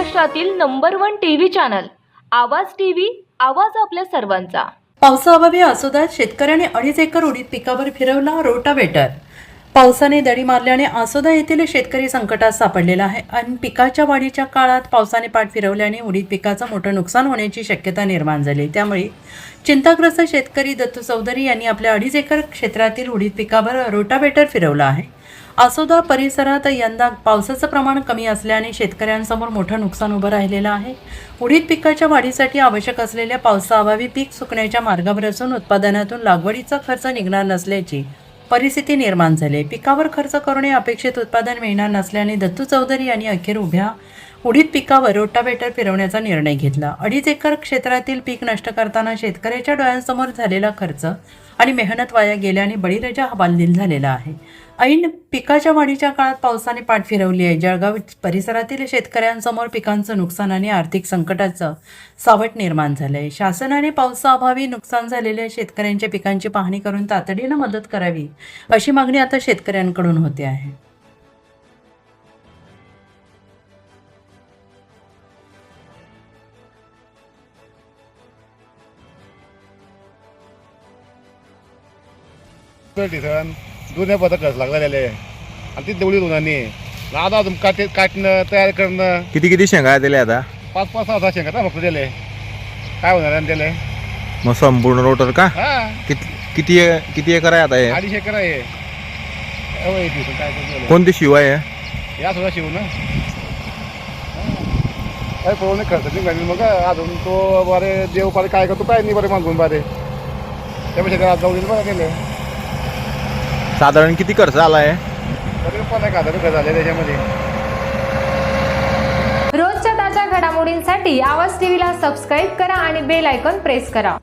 महाराष्ट्रातील number 1 TV channel आवाज TV, आवाज आपल्या सर्वांचा। पावसाअभावी आसोदात शेतकऱ्याने 2.5 एकर उडीद पिकावर फिरवला रोटावेटर। पावसाने दडी मारल्याने आसोदा येथील शेतकरी संकटात सापडलेला आहे आणि पिकाच्या वाढीच्या काळात पावसाने पाठ फिरवल्याने उडीद पिकाचं मोठं नुकसान होण्याची शक्यता निर्माण झाली। त्यामुळे चिंताग्रस्त शेतकरी दत्तू चौधरी यांनी आपल्या 2.5 एकर क्षेत्रातील उडीद पिकावर रोटावेटर फिरवला आहे। आसोदा परिसरात यंदा पावसाचं प्रमाण कमी असल्याने शेतकऱ्यांसमोर मोठं नुकसान उभं राहिलेलं आहे। उडीद पिकाच्या वाढीसाठी आवश्यक असलेल्या पावसाअभावी पीक सुकण्याच्या मार्गावर असून उत्पादनातून लागवडीचा खर्च निघणार नसल्याची परिस्थिती निर्माण झाली। पिकावर खर्च करूनही अपेक्षित उत्पादन मिळणार नसल्याने दत्तू चौधरी यांनी अखेर उभ्या उडीद पिकावर रोटावेटर फिरवण्याचा निर्णय घेतला। 2.5 एकर क्षेत्रातील पीक नष्ट करताना शेतकऱ्याच्या डोळ्यांसमोर झालेला खर्च आणि मेहनत वाया गेल्याने बळीराजा हवालदिल झालेला आहे। ऐन पिकाच्या वाढीच्या काळात पावसाने पाठ फिरवली आहे। जळगाव परिसरातील शेतकऱ्यांसमोर पिकांचं नुकसान आणि आर्थिक संकटाचं सावट निर्माण झालंय। शासनाने पावसाअभावी नुकसान झालेल्या शेतकऱ्यांच्या पिकांची पाहणी करून तातडीनं मदत करावी अशी मागणी आता शेतकऱ्यांकडून होते आहे। जुन्या पथकच लागलेले आणि ती तेवढी उन्हाने आता अजून काटणं तयार करणं। किती शेंगा दिले आता? 5-5 6 शेंगा फक्त दिले, काय होणार आणि दिले मग संपूर्ण रोटर का? हा किती एकर आहे आता हे? 2.5 एकर आहे। काय कोणती शिवाय आहे? या सुद्धा शिव ना काय पळवणे खर्च नाही मग अजून तो बरे देव पारे काय करतो काय नाही बरे मागून बारे त्यापेक्षा त्याला जाऊन बरं गेले। साधारण किती खर्च आला आहे? तरी 1,000 रुपये झाले त्याच्यामध्ये। रोजच्या ताज्या घडामोडींसाठी आवाज टीव्हीला सबस्क्राईब करा आणि बेल आयकॉन प्रेस करा।